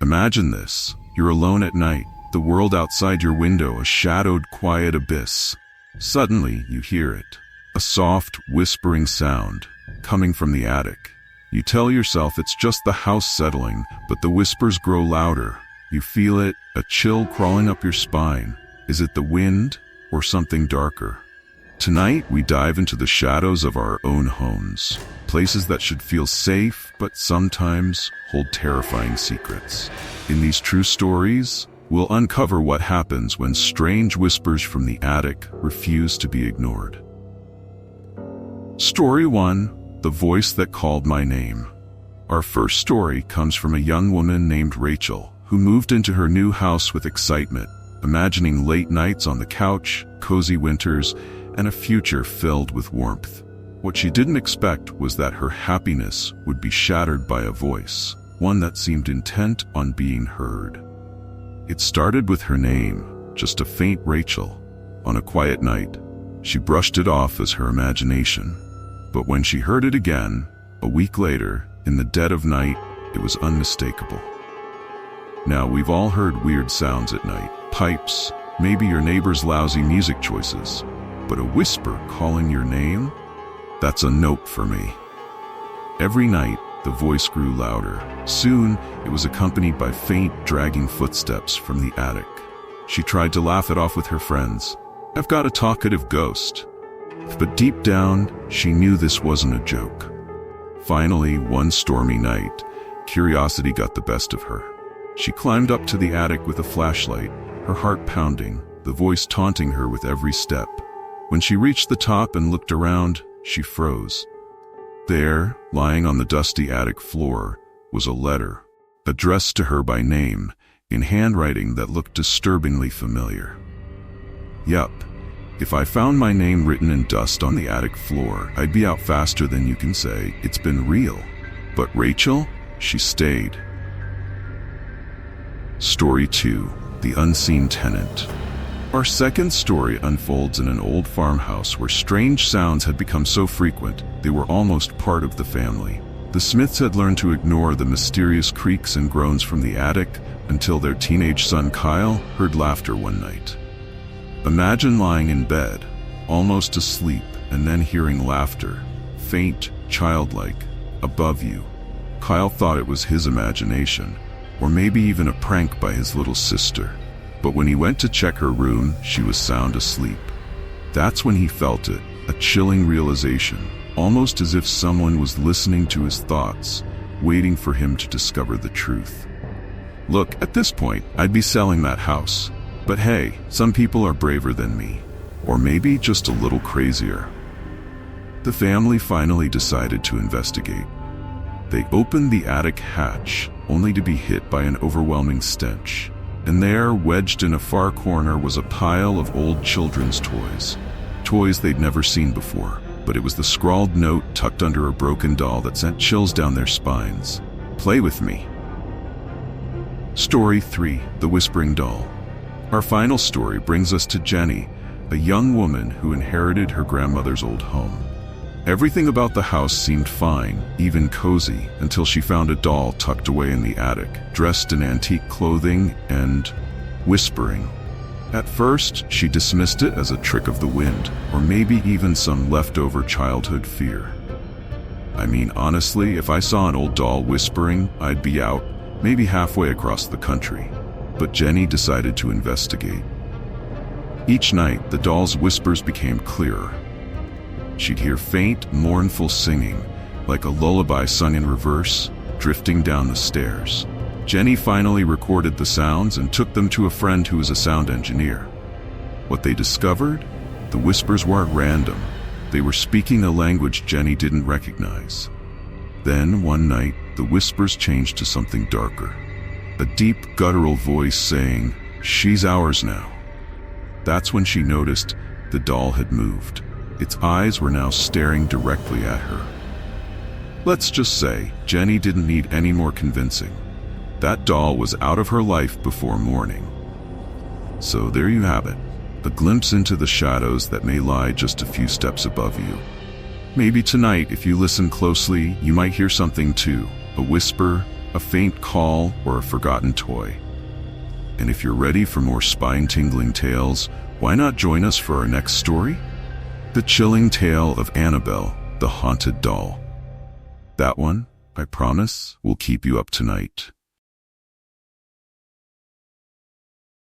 Imagine this. You're alone at night, the world outside your window a shadowed, quiet abyss. Suddenly, you hear it. A soft, whispering sound, coming from the attic. You tell yourself it's just the house settling, but the whispers grow louder. You feel it, a chill crawling up your spine. Is it the wind, or something darker? Tonight, we dive into the shadows of our own homes. Places that should feel safe, but sometimes hold terrifying secrets. In these true stories, we'll uncover what happens when strange whispers from the attic refuse to be ignored. Story 1. The Voice That Called My Name. Our first story comes from a young woman named Rachel, who moved into her new house with excitement, imagining late nights on the couch, cozy winters, and a future filled with warmth. What she didn't expect was that her happiness would be shattered by a voice, one that seemed intent on being heard. It started with her name, just a faint Rachel. On a quiet night, she brushed it off as her imagination. But when she heard it again, a week later, in the dead of night, it was unmistakable. Now, we've all heard weird sounds at night. Pipes, maybe your neighbor's lousy music choices. But a whisper calling your name? That's a nope for me. Every night, the voice grew louder. Soon, it was accompanied by faint, dragging footsteps from the attic. She tried to laugh it off with her friends. I've got a talkative ghost. But deep down, she knew this wasn't a joke. Finally, one stormy night, curiosity got the best of her. She climbed up to the attic with a flashlight, her heart pounding, the voice taunting her with every step. When she reached the top and looked around, she froze. There, lying on the dusty attic floor, was a letter, addressed to her by name, in handwriting that looked disturbingly familiar. Yup, if I found my name written in dust on the attic floor, I'd be out faster than you can say. It's been real. But Rachel, she stayed. Story 2. The Unseen Tenant. Our second story unfolds in an old farmhouse where strange sounds had become so frequent they were almost part of the family. The Smiths had learned to ignore the mysterious creaks and groans from the attic until their teenage son Kyle heard laughter one night. Imagine lying in bed, almost asleep, and then hearing laughter, faint, childlike, above you. Kyle thought it was his imagination, or maybe even a prank by his little sister. But when he went to check her room, she was sound asleep. That's when he felt it, a chilling realization, almost as if someone was listening to his thoughts, waiting for him to discover the truth. Look, at this point, I'd be selling that house. But hey, some people are braver than me, or maybe just a little crazier. The family finally decided to investigate. They opened the attic hatch, only to be hit by an overwhelming stench. And there, wedged in a far corner, was a pile of old children's toys. Toys they'd never seen before, but it was the scrawled note tucked under a broken doll that sent chills down their spines. Play with me. Story 3. The Whispering Doll. Our final story brings us to Jenny, a young woman who inherited her grandmother's old home. Everything about the house seemed fine, even cozy, until she found a doll tucked away in the attic, dressed in antique clothing and whispering. At first, she dismissed it as a trick of the wind, or maybe even some leftover childhood fear. I mean, honestly, if I saw an old doll whispering, I'd be out, maybe halfway across the country. But Jenny decided to investigate. Each night, the doll's whispers became clearer. She'd hear faint, mournful singing, like a lullaby sung in reverse, drifting down the stairs. Jenny finally recorded the sounds and took them to a friend who was a sound engineer. What they discovered? The whispers weren't random. They were speaking a language Jenny didn't recognize. Then, one night, the whispers changed to something darker. A deep, guttural voice saying, "She's ours now." That's when she noticed the doll had moved. Its eyes were now staring directly at her. Let's just say, Jenny didn't need any more convincing. That doll was out of her life before morning. So there you have it, a glimpse into the shadows that may lie just a few steps above you. Maybe tonight, if you listen closely, you might hear something too, a whisper, a faint call, or a forgotten toy. And if you're ready for more spine-tingling tales, why not join us for our next story? The chilling tale of Annabelle, the haunted doll. That one, I promise, will keep you up tonight.